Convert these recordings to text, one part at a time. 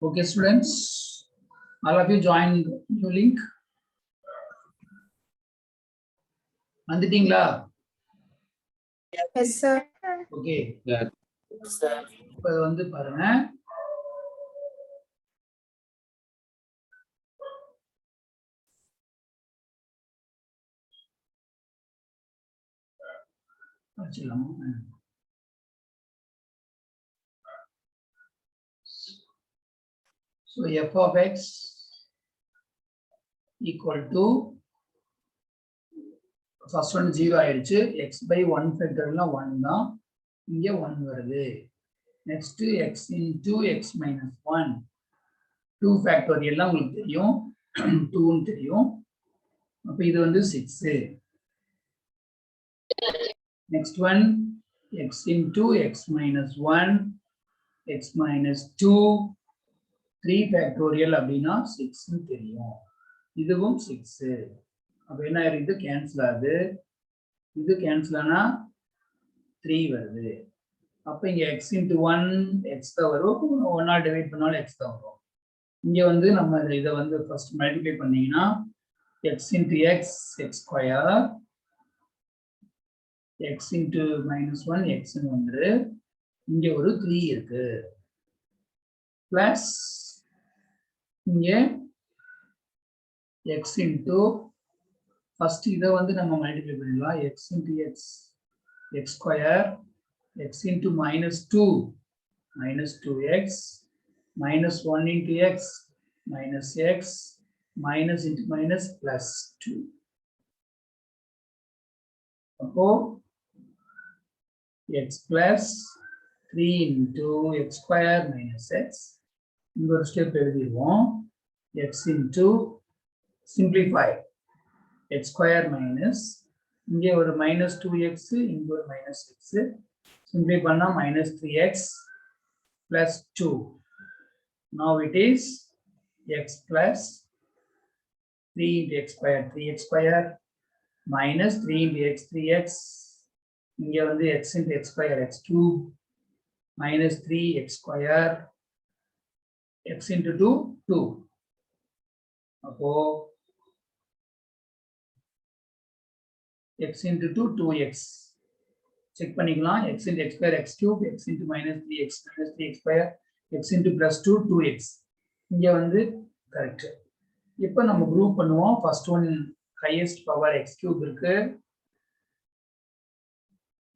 Okay, students, all of you join new link. வந்துட்டீங்களா? Yes, sir. Okay. Yeah. இப்போ வந்து பாருங்க. So f of x equal to first one 0 ஆயிடுச்சு. x by 1 factorial 1 தான். இங்க 1 வருது. Next x into x minus 1. 2 factorial எல்லாம் உங்களுக்கு தெரியும். 2 ன்னு தெரியும். அப்ப இது வந்து 6. Next one x into x minus 1, x minus 2, 3 factorial அப்படின்னா 6 ன்னு தெரியும். இதுவும் 6. அப்ப என்ன ஆயிருக்கு? கேன்சல் ஆகுது. இது கேன்சல் ஆனா 3 வருது. அப்ப இங்க x into 1 x தான் வரும். 1 ஆல் டிவைட் பண்ணாலும் x தான் வரும். இங்க வந்து நம்ம இதை வந்து ஃபர்ஸ்ட் மல்டிப்ளை பண்ணீங்கன்னா x into x x square, x into minus 1 x ன்னு வந்துரு. இங்க ஒரு 3 இருக்கு. பிளஸ் இங்க x into first இதை வந்து நம்ம மல்டிப்ளை பண்ணிடலாம். x into x x square, x into minus 2 minus 2x, minus 1 into x minus x, minus into minus plus 2. அப்போ x plus 3 into x square minus x. இங்க ஒரு step எழுதிடுவோம். x into simplify x square minus இங்கே ஒரு minus 2x, இங்க ஒரு minus x. Simplify பண்ணா minus 3x plus 2. Now it is x plus 3 into x square 3x square minus 3 into x 3x. இங்க வந்து x into x square x cube minus 3x square x into 2 2. அப்போ x into 2 2x. Check பண்ணிக்கலாம். x into x square x cube, x into minus 3x minus 3x square, x into plus 2 2x. இங்க வந்து correct. இப்போ நம்ம group பண்ணுவோம். First one highest power x cube இருக்கு.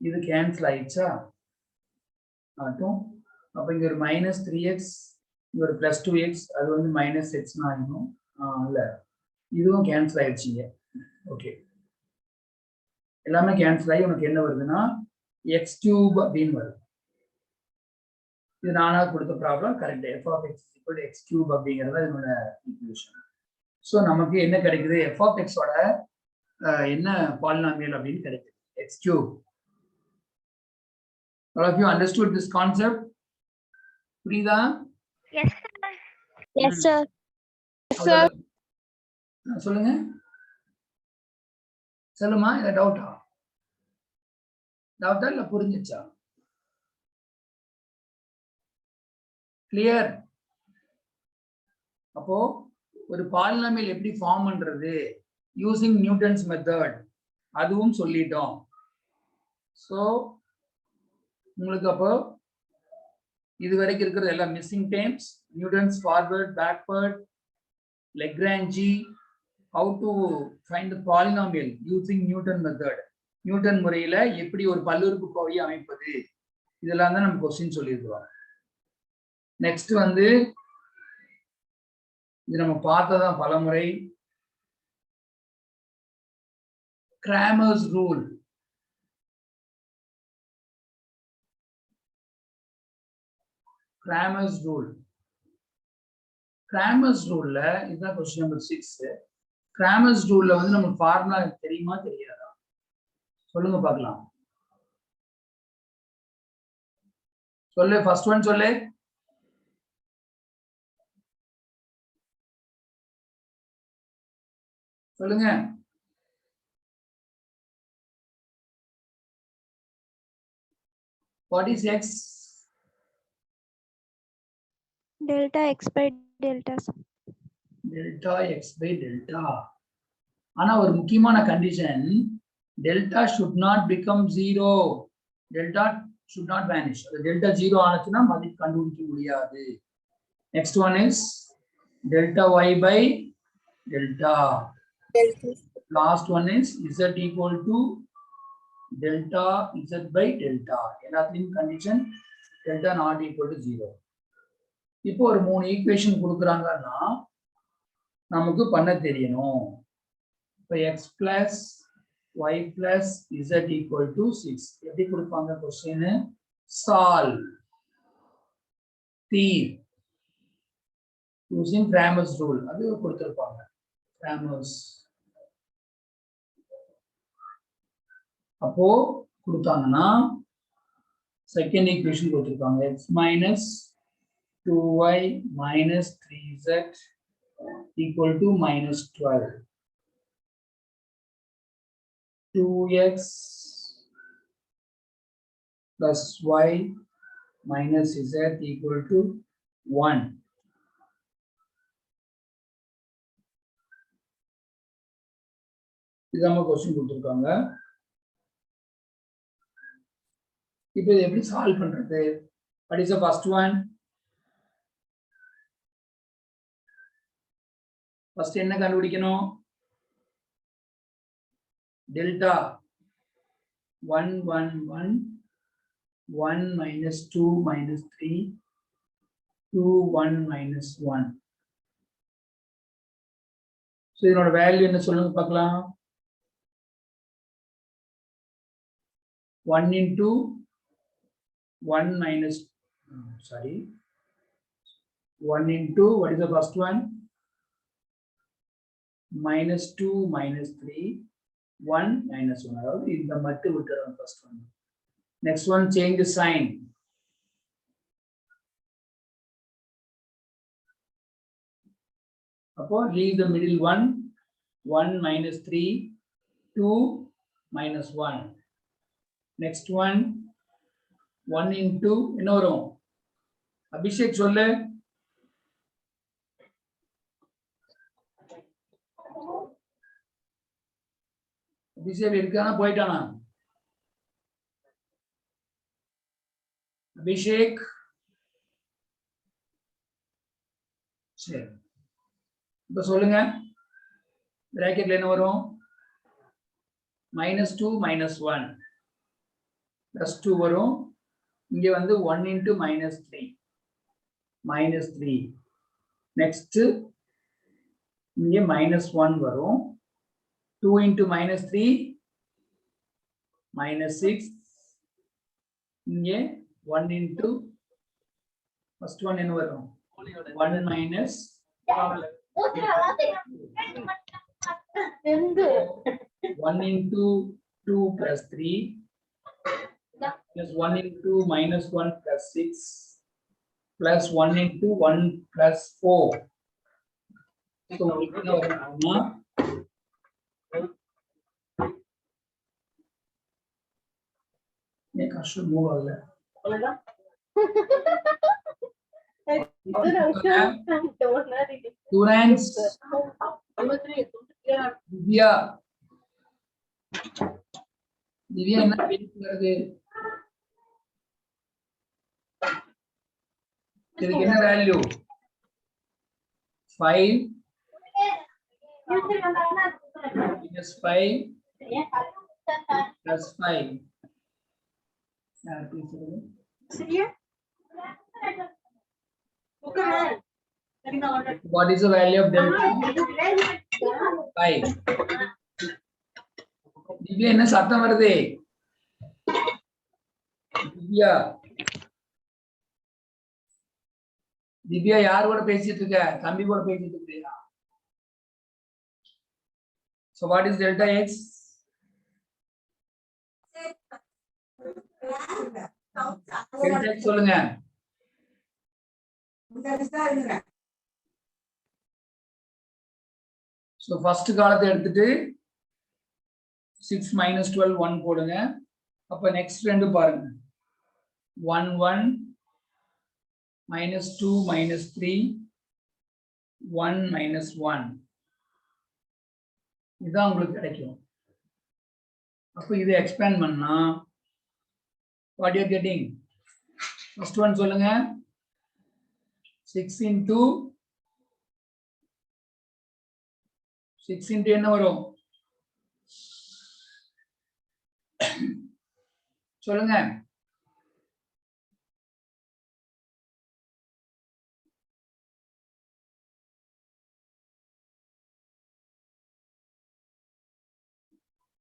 இது cancel ஆயிடுச்சா? ஆட்டும். அப்ப இங்க ஒரு minus 3x, இங்க ஒரு plus 2x, அது வந்து minus x ஆயிடும். இல்ல, இதுவும் கேன்சல் ஆயிடுச்சுங்க. ஓகே, எல்லாமே கேன்சல் ஆகி உனக்கு என்ன வருதுன்னா x cube அப்படின்னு வருது. இது நானா கொடுத்த problem correct. f of x equal to x cube அப்படிங்கிறது என்னோட ஈக்குவேஷன். ஸோ நமக்கு என்ன கிடைக்குது? f of x ஓட என்ன பாலினாமியல் அப்படின்னு கிடைக்குது, x cube. All of you understood this concept? புரியுதா? Yes, sir. Yes, sir. Yes, sir. சொல்லுங்க. சொல்லுமா, இல்ல டவுட்டா? டவுட்டா இல்ல புரிஞ்சிச்சா? கிளியர்? அப்போ ஒரு பாலினாமியல் எப்படி ஃபார்ம் பண்றது யூசிங் நியூட்டன்ஸ் மெத்தட், அதுவும் சொல்லிட்டோம். சோ உங்களுக்கு அப்போ இது வரைக்கும் இருக்கிறது எல்லாம் missing terms, Newton's forward backward, Lagrange, how to find the polynomial using Newton method, Newton முறையில எப்படி ஒரு பல்லுறுப்புக்கோவையை அமைப்பது, இதெல்லாம் தான் நம்ம கொஸ்டின் சொல்லியிருக்கிறோம். நெக்ஸ்ட் வந்து இது நம்ம பார்த்ததான் பலமுறை, Cramer's rule. Cramer's rule, Cramer's ரூல்ல இதுதான் கொஸ்டின் நம்பர் 6. கிராமர்ஸ் ரூல்ல வந்து நமக்கு ஃபார்முலா தெரியுமா தெரியாதா? சொல்லுங்க பார்க்கலாம். சொல்லு, ஃபர்ஸ்ட் ஒன் சொல்லு. சொல்லுங்க. What is x? Delta x by delta, sir. Delta x by delta. ஆனா ஒரு முக்கியமான condition, delta should not become 0. Delta should not vanish. அது delta 0 ஆனச்சுன்னா மதிப்பு கண்டுபிடிக்க முடியாது. Next one is delta y by delta. Last one is z equal to delta z by delta. எல்லாத்துலயும் condition delta not equal to 0. இப்போ ஒரு 3 equation கொடுக்குறாங்கன்னா நமக்கு பண்ண தெரியணும். இப்போ x plus y plus z equal to 6. எப்படி கொடுப்பாங்க கொஸ்டின்? Solve. தீர். Using Cramer's rule. அது கொடுத்திருப்பாங்க. Cramer's. அப்போ கொடுத்தாங்கன்னா செகண்ட் ஈக்குவேஷன் கொடுத்திருக்காங்க. x minus 2y minus 3z equal to minus 12. 2x plus y minus z equal to 1. இது நம்ம क्वेश्चन கொடுத்திருக்காங்க. இப்போ இதை எப்படி சால்வ் பண்றது? What is the first one? First என்ன கண்டுபிடிக்கணும்? Delta 1 1 1 1 minus 2 minus 3 2 1 minus 1. So இதனோட வேல்யூ என்ன சொல்லுங்க பார்க்கலாம். 1 into 1 minus 1 into what is the first one? Minus 2 minus 3 1 minus 1. அதாவது இந்த மட்டு விட்டுறோம் first one. Next one, change the sign. அப்போ leave the middle one. 1 minus 3 2 minus 1. Next one, 1 into என்ன வரும்? அபிஷேக் சொல்லு. அபிஷேக் இருக்கானா போயிட்டானா? அபிஷேக் சரி, இப்ப சொல்லுங்க. பிராக்கெட்ல என்ன வரும்? -2 -1 +2 வரும். இங்க வந்து 1 into -3 நெக்ஸ்ட் இங்க -1 வரும். 2 into -3 -6. இங்க 1 into first one என்ன வரும்? 1 minus 1 into 2 plus 3 plus 1 into -1 plus 6 plus 1 into 1 plus 4. So என்ன வரும்னா ये कशु मूव ಆಗಲ್ಲ. Students, दिव्या என்ன பேசுறது? இதுக்கு என்ன value? 5 minus 5 plus 5. What is the value of delta? 5. Divya என்ன சத்தம் வருது? திவ்யா யார் கூட பேசிட்டு இருக்க? தம்பி கூட பேசிட்டு இருக்கியா? So what is delta x? delta x சொல்லுங்க. So first காலத்தை எடுத்துட்டு 6 minus 12 1 போடுங்க. அப்ப நெக்ஸ்ட் ரெண்டு பாருங்க. 1 1 -2 -3 1 -1 இதான் உங்களுக்கு கிடைக்கும். அப்போ இதை எக்ஸ்பேண்ட் பண்ணா what you are getting? First one சொல்லுங்க. 6 into என்ன வரும்? சொல்லுங்க.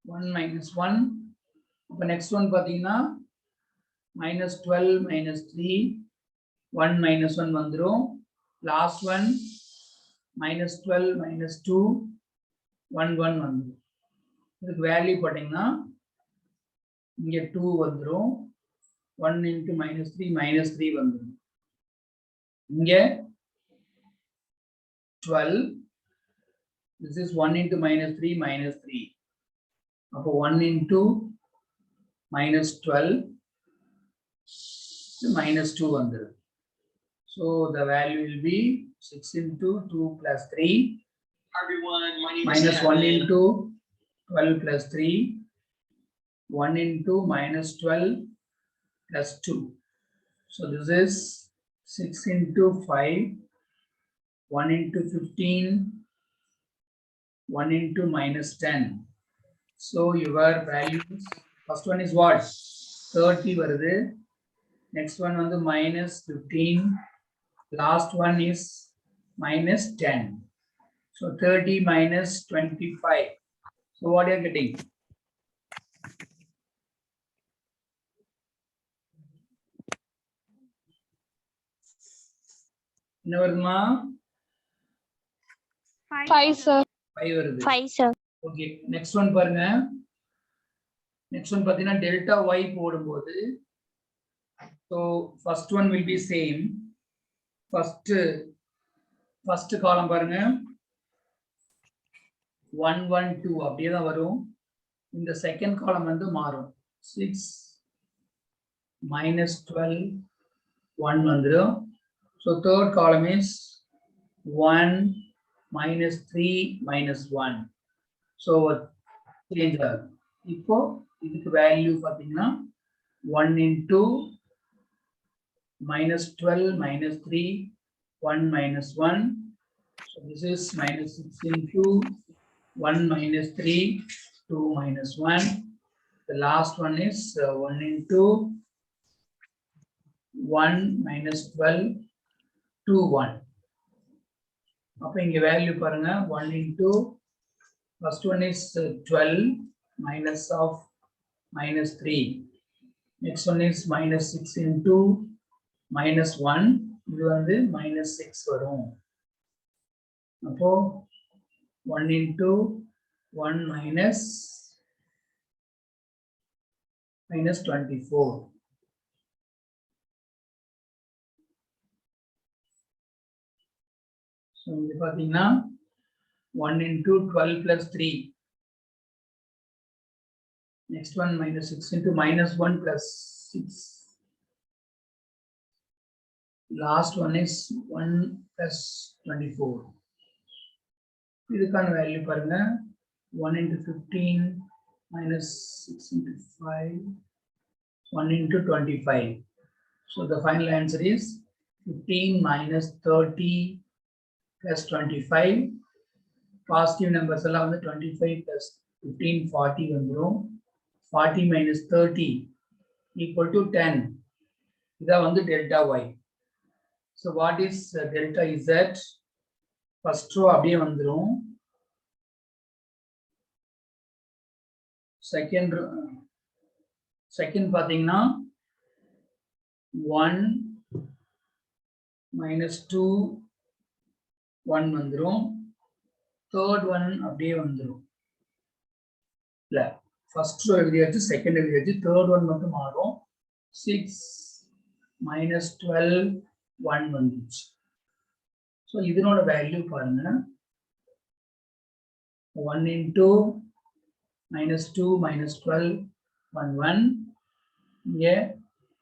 -1 அப்ப next one பாத்தீங்கன்னா -12 -3 1 -1 வந்துரும். last one -12 -2 1 1 வந்துரும். இதுக்கு வேல்யூ போட்டீங்கன்னா இங்க 2 வந்துரும். 1 into -3 -3 வந்துரும். இங்க 12 this is 1 into -3 -3 அப்போ 1 into -12 -2 வந்துரும். So the value will be 6 into 2 plus 3 minus 1 into 12 plus 3 1 into -12 plus 2. So this is 6 into 5 1 into 15 1 into -10. So your values first one is what? 30 வருது. Next one வந்து -15. Last one is -10. So 30 minus 25. So what are you getting? என்ன வருமா? 5 sir. 5 வருது. 5 sir. Okay, next one பாருங்க. Next one பாத்தீங்கன்னா delta y போடும்போது so first one will be same. First column பாருங்க 1 1 2 அப்படியே தான் வரும். இந்த செகண்ட் காலம் வந்து மாறும். 6 -12 1 வந்துரும். So third column is 1 -3 -1. So change ஆகும். இப்போ இதுக்கு வேல்யூ பாத்தீங்கன்னா 1 into -12 -3 1 -1. So this is -6 into 1 -3 2 -1. The last one is 1 into 1 -12 2 1. அப்ப இங்க வேல்யூ பாருங்க 1 into first one is 12 minus of -3. Next one is -6 into -1. இது வந்து -6 வரும். அப்போ 1 into 1 minus -24. So இது பாத்தீங்கன்னா 1 into 12 plus 3. Next one -6 into -1 plus 6. Last one is 1 plus 24. இதுக்கான வேல்யூ பாருங்க 1 into 15 minus 6 into 5 1 into 25. So the final answer is 15 minus 30 plus 25. Positive numbers எல்லாம் வந்து 25 plus 15 40 வந்துரும். 40 minus 30 equal to 10. இதான் வந்து delta y. So what is delta z? First row அப்படியே வந்துரும். Second பாத்தீங்கன்னா 1 minus 2 1 வந்துரும். Third one அப்படியே வந்துரும். இல்ல first row எழுதியாச்சு, second எழுதியாச்சு, third one மட்டும் மாறும். 6 minus 12 1 வந்துச்சு. So இதனோட வேல்யூ பாருங்க 1 into -2 -12 1 1. இங்க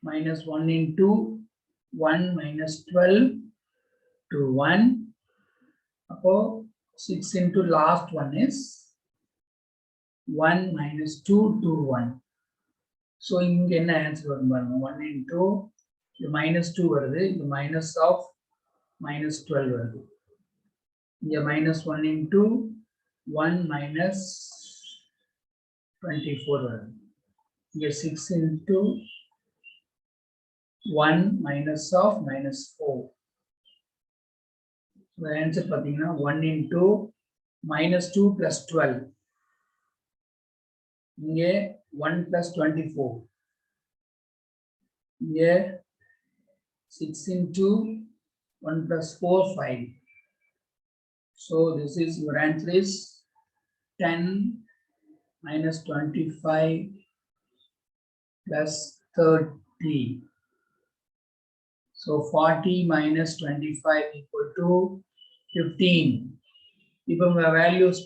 -1 into 1 minus 12 to 1. Appo 6 into last one is 1 minus 2 to 1. So in answer 1 into the minus 2 the minus of minus 12 the minus 1 into 1 minus 24 here 6 into 1 minus of minus 4. So the answer 1 into minus 2 plus 12. Here 1 plus 24. Here 6 into 1 plus 4, 5. So this is your answer is 10 minus 25 plus 30. So 40 minus 25 equal to 15. If we have values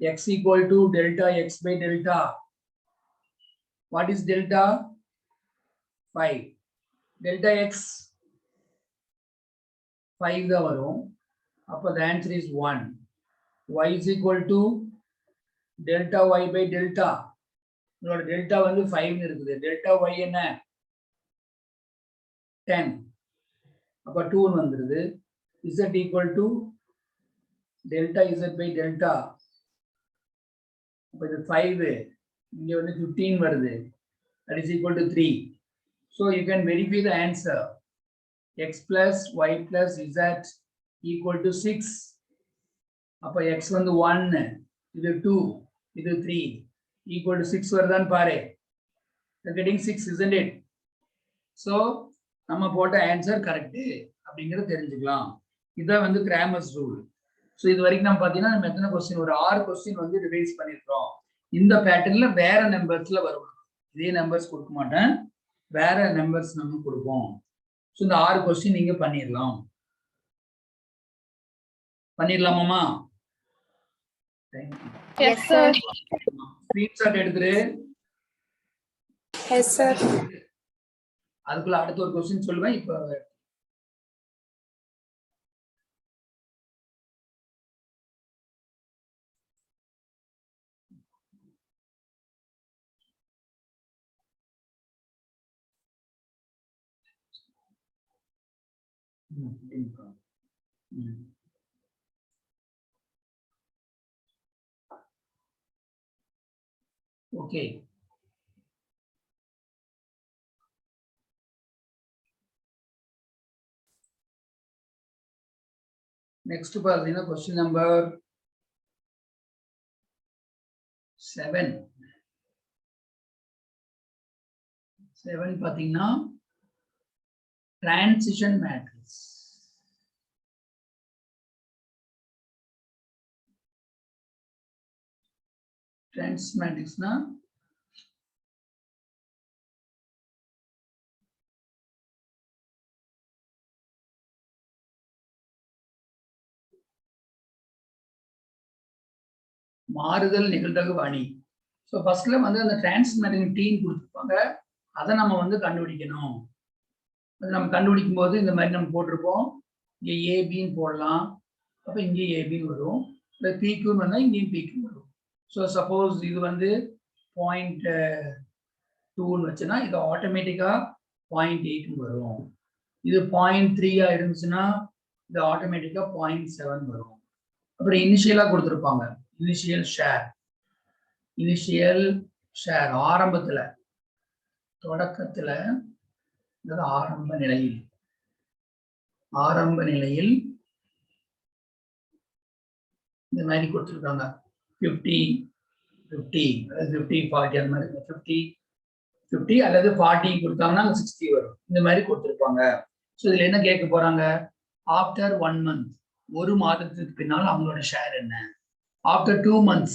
x equal to delta x by delta. What is delta? 5. Delta x 5 the answer is 1. Y is equal to delta y by delta. Delta 5 delta y என்ன 10. Appa 2 வந்துருது. Z equal to delta z by delta. அப்ப இது 5 இங்க 15 வருது. That is equal to 3. So you can verify the answer. X plus y plus z equal to 6. அப்ப x 1, இது 2, இது 3 equal to 6 வருதான் பாரு. You're getting 6, isn't it? So நம்ம போட்ட ஆன்சர் கரெக்ட் அப்படிங்கறது தெரிஞ்சுக்கலாம். இதான் கிராமர்ஸ் ரூல். சோ இது வரைக்கும் நம்ம பாத்தீங்கன்னா நம்ம எத்தனை क्वेश्चन ஒரு 6 क्वेश्चन ரிவைஸ் பண்ணிருக்கோம். இந்த பேட்டர்ன்ல வேற நம்பர்ஸ்ல வரும். இதே நம்பர்ஸ் கொடுக்க மாட்டேன். வேற நம்பர்ஸ் நம்ம கொடுப்போம். சோ இந்த 6 क्वेश्चन நீங்க பண்ணிரலாம். பண்ணிரலாமாமா? Yes sir. ஸ்கிரீன்ஷாட் எடுத்துரு. Yes sir. அதுக்குள்ள அடுத்த ஒரு क्वेश्चन சொல்லுவேன். இப்போ okay. Next question number 7. 7 பாத்தீங்கன்னா transition matrix. Transition matrix na மாறுதல் நிகழ்தகவு அணி. ஸோ ஃபர்ஸ்ட்ல அந்த டிரான்ஸ்மேட்டிங் டீம் கொடுத்துருப்பாங்க. அதை நம்ம கண்டுபிடிக்கணும். அது நம்ம கண்டுபிடிக்கும் போது இந்த மாதிரி நம்ம போட்டிருப்போம். இங்கே ஏபின்னு போடலாம். அப்போ இங்கே ஏபின்னு வரும். இல்லை பிக்யூன்னு வந்தால் இங்கேயும் பிக்யூ வரும். ஸோ சப்போஸ் இது 0.2ன்னு வச்சுன்னா இது ஆட்டோமேட்டிக்காக 0.8 வரும். இது 0.3 இருந்துச்சுன்னா இது ஆட்டோமேட்டிக்காக 0.7 வரும். அப்புறம் இனிஷியலாக கொடுத்துருப்பாங்க. இனிஷியல் ஷேர் ஆரம்பத்துல தொடக்கத்துல ஆரம்ப நிலையில் இந்த மாதிரி கொடுத்துருக்காங்க. 50 40 அந்த மாதிரி 50 அல்லது 40 கொடுத்தாங்கன்னா 60 வரும். இந்த மாதிரி கொடுத்துருப்பாங்க. ஸோ இதுல என்ன கேட்க போறாங்க? ஆஃப்டர் 1 month, ஒரு மாதத்துக்கு பின்னால் அவங்களோட ஷேர் என்ன? ஆஃப்டர் 2 months,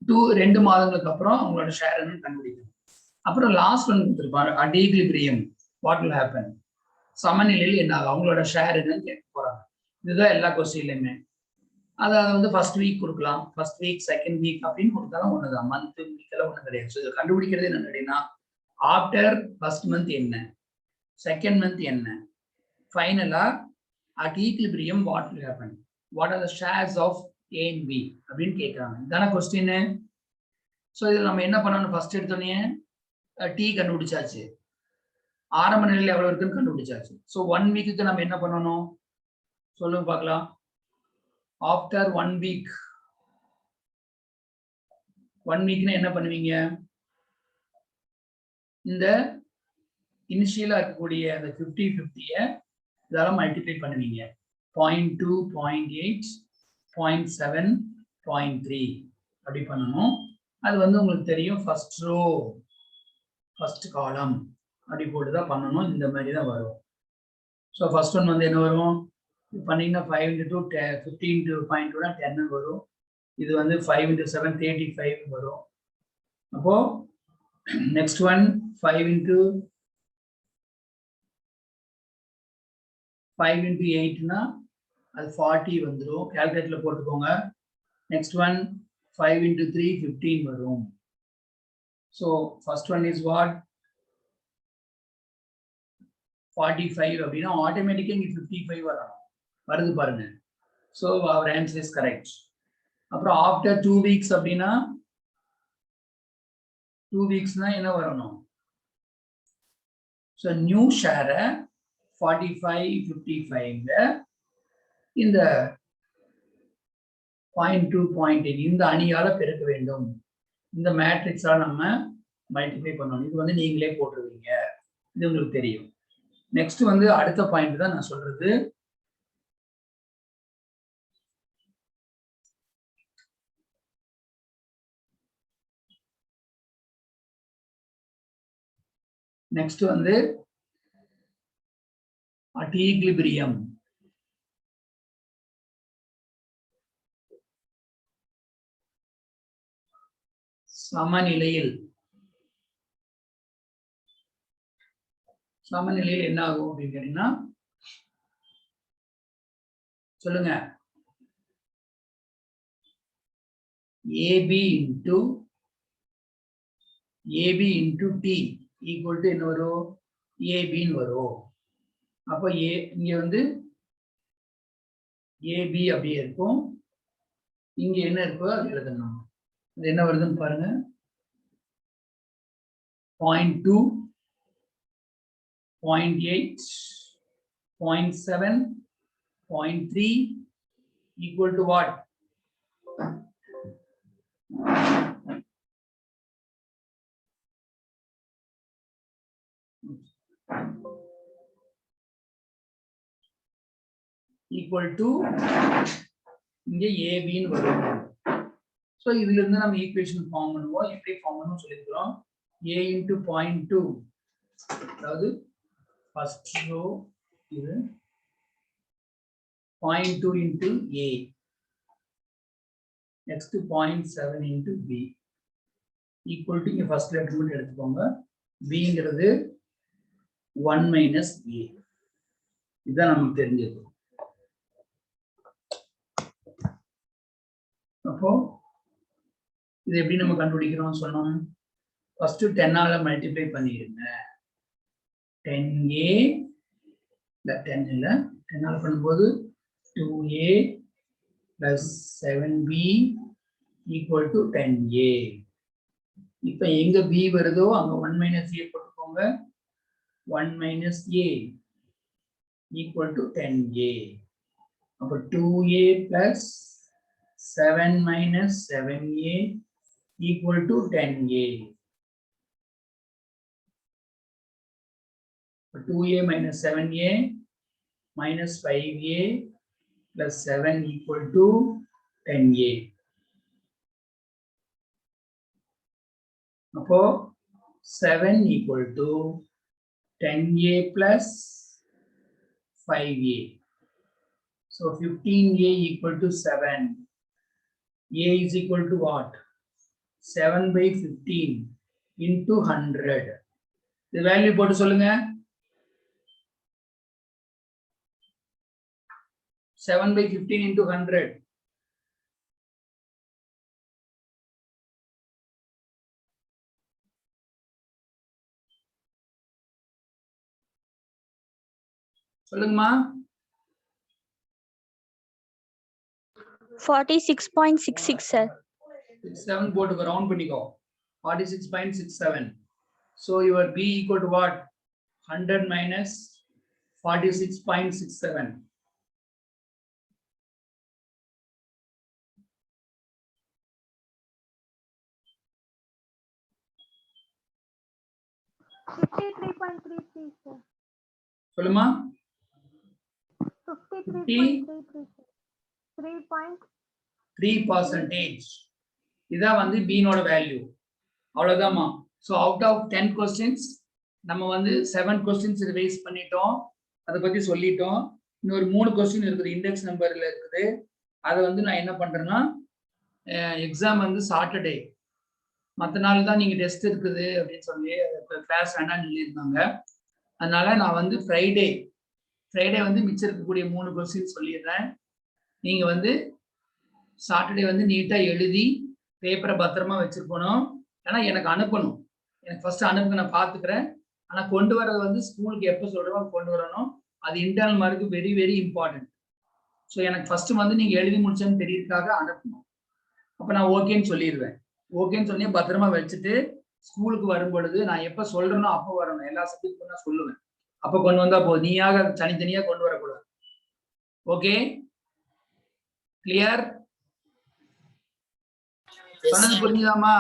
2 மாதங்களுக்கு அப்புறம் அவங்களோட ஷேர் என்ன கண்டுபிடிக்கணும். அப்புறம் லாஸ்ட் ஒன் கொடுத்துருப்பாங்க at equilibrium what will happen, சமநிலையில் என்ன ஆகும், அவங்களோட ஷேர் என்னன்னு கேட்க போறாங்க. இதுதான் எல்லா கொஸ்டின்லையுமே. அதை ஃபர்ஸ்ட் வீக் கொடுக்கலாம், ஃபர்ஸ்ட் வீக் செகண்ட் வீக் அப்படின்னு கொடுத்தாலும் ஒண்ணுதான். மந்த் வீக் எல்லாம் ஒண்ணு கிடையாது. ஸோ இதை கண்டுபிடிக்கிறது என்ன அப்படின்னா ஆஃப்டர் ஃபர்ஸ்ட் மந்த் என்ன, செகண்ட் மந்த் என்ன, ஃபைனலா at equilibrium what will happen, what are the shares of A and B அப்படின்னு கேட்குறாங்க. இதான கொஸ்டின். ஸோ இதில் நம்ம என்ன பண்ணணும், ஃபர்ஸ்ட் எடுத்தோடனே T கண்டுபிடிச்சாச்சு, ஆரம்ப நிலையில் எவ்வளவு இருக்குன்னு கண்டுபிடிச்சாச்சு. ஸோ 1 வீக்குக்கு நம்ம என்ன பண்ணணும் சொல்லுங்க பார்க்கலாம். ஆஃப்டர் 1 வீக், 1 வீக்னா என்ன பண்ணுவீங்க, இந்த இனிஷியலா இருக்கக்கூடிய அந்த 50-50 இதால மல்டிப்ளை பண்ணுவீங்க. 0.2, 0.8, 0.7, 0.3 அப்படி பண்ணணும். அது வந்து உங்களுக்கு தெரியும், ஃபர்ஸ்ட் ரோ ஃபர்ஸ்ட் காலம் அப்படி போட்டு தான் பண்ணணும். இந்த மாதிரி தான் வரும். ஸோ ஃபர்ஸ்ட் ஒன் வந்து என்ன வரும், பண்ணீங்கன்னா 5 × 2 15 × 0.2 10 வரும். இது வந்து 5 × 7 35 வரும். அப்போ நெக்ஸ்ட் ஒன் 5 × 8 னா அது 40 வந்துடும். கால்குலேட்டர்ல போட்டுக்கோங்க. நெக்ஸ்ட் ஒன் 5 × 3 15 வரும். So first one is what 45 அப்படின்னா ஆட்டோமேட்டிக்கா இங்க 55 வரணும், வருது பாருங்க. ஸோ அவர் ஆன்சர் இஸ் கரெக்ட். அப்புறம் ஆஃப்டர் 2 வீக்ஸ் அப்படின்னா 2 வீக்ஸ்னா என்ன வரணும், ஸோ நியூ ஷேரை 45-55 இந்த 0.2 0.8 இந்த அணியால பெருக்க வேண்டும். இந்த மேட்ரிக்ஸால நம்ம மல்டிப்ளை பண்ணணும். இது வந்து நீங்களே போட்டுருவீங்க, இது உங்களுக்கு தெரியும். நெக்ஸ்ட் வந்து அடுத்த பாயிண்ட் தான் நான் சொல்றது. நெக்ஸ்ட் வந்து at equilibrium சமநிலையில் என்ன ஆகும் அப்படின்னு கேட்டீங்கன்னா சொல்லுங்க, AB into T equal to என்ன வரும், ABன்னு வரும். அப்போ இங்க வந்து AB அப்படியே இருக்கும், இங்க என்ன இருக்கோ அது எழுதணும். அது என்ன வருதுன்னு பாருங்க, 0.2, 0.8, 0.7, 0.3 equal to what? Equal to இங்க AB ன்னு வரும். சோ இதுல இருந்து நம்ம ஈக்குவேஷன் ஃபார்ம் பண்ணுவோம். எப்படி ஃபார்ம் பண்ணனும் சொல்லிருக்கோம். A into 0.2, அதாவது ஃபர்ஸ்ட் ரோ இது 0.2 into A, next 0.7 into B equal to இங்க ஃபர்ஸ்ட் லெட்டர் மட்டும் எடுத்துக்கோங்க. Bங்கிறது 1 minus A. இதான் நமக்கு தெரிஞ்சது. அப்போ இது எப்படி நம்ம கண்டுபிடிக்கிறோம் சொன்னோம், ஃபர்ஸ்ட் 10 ஆல மல்டிப்ளை பண்ணிருங்க. 10A இல்ல 10 இல்ல 10 ஆல பண்ணும்போது 2A plus 7B equal to 10A. இப்ப எங்க B வருதோ அங்க 1 minus A போட்டுக்கோங்க. 1 minus A equal to 10A. அப்ப 2A plus 7 minus 7A equal to 10A. 2A minus 7A minus 5A plus 7 equal to 10A. அப்போ 7 equal to 10A plus 5A. So 15A equal to 7. A is equal to what? 7 by 15 into 100. The value போட்டு சொல்லுங்க. 7 by 15 into 100. சொல்லுங்கம்மா. 46.66 sir. 67 போட்டுக்கோ, round பண்ணிக்கோ. 46.67. So your B equal to what? 100 minus 46.67. சொல்லுமா. 53%. இதான் வந்து பீனோட வேல்யூ. அவ்வளவுதான்மா. ஸோ அவுட் ஆஃப் 10 கொஸ்டின்ஸ் நம்ம வந்து 7 கொஸ்டின்ஸ் ரிவைஸ் பண்ணிட்டோம், அதை பத்தி சொல்லிட்டோம். இன்னொரு 3 கொஸ்டின் இருக்குது, இண்டெக்ஸ் நம்பர்ல இருக்குது. அதை வந்து நான் என்ன பண்றேன்னா, எக்ஸாம் வந்து சாட்டர்டே, மற்ற நாள் தான் நீங்க டெஸ்ட் இருக்குது அப்படின்னு சொல்லி கிளாஸ் வேண்டாம்னு சொல்லியிருந்தாங்க. அதனால நான் வந்து ஃப்ரைடே வந்து மிச்சம் இருக்கக்கூடிய 3 கொஸ்டின் சொல்லிடுறேன். நீங்க வந்து சாட்டர்டே வந்து நீட்டா எழுதி பேப்பரை பத்திரமா வச்சிருக்கணும். ஏன்னா எனக்கு அனுப்பணும், எனக்கு ஃபர்ஸ்ட் அனுப்புங்க, நான் பார்த்துக்கிறேன். ஆனா கொண்டு வரது வந்து ஸ்கூலுக்கு எப்போ சொல்றோம் கொண்டு வரணும். அது internal mark very very important. So எனக்கு ஃபர்ஸ்ட் வந்து நீங்க எழுதி முடிச்சேன்னு தெரியறதுக்காக அனுப்பணும். அப்ப நான் ஓகேன்னு சொல்லிடுவேன். ஓகேன்னு சொல்லி பத்திரமா வச்சுட்டு ஸ்கூலுக்கு வரும் பொழுது நான் எப்ப சொல்றேனோ அப்போ வரணும். எல்லா சப்ஜெக்ட்டுக்கும் நான் சொல்லுவேன், அப்ப கொண்டு வந்தா போதும். நீயாக தனித்தனியா கொண்டு வரக்கூடாது. Okay, clear? சொன்னது புரிஞ்சுதாமா?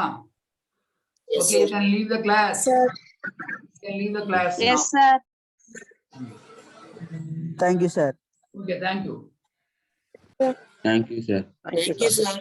Okay, you can leave the class. Sir. You can leave the class now. Yes sir. Thank you, sir. Okay, thank you. Thank you, sir. Thank you, sir.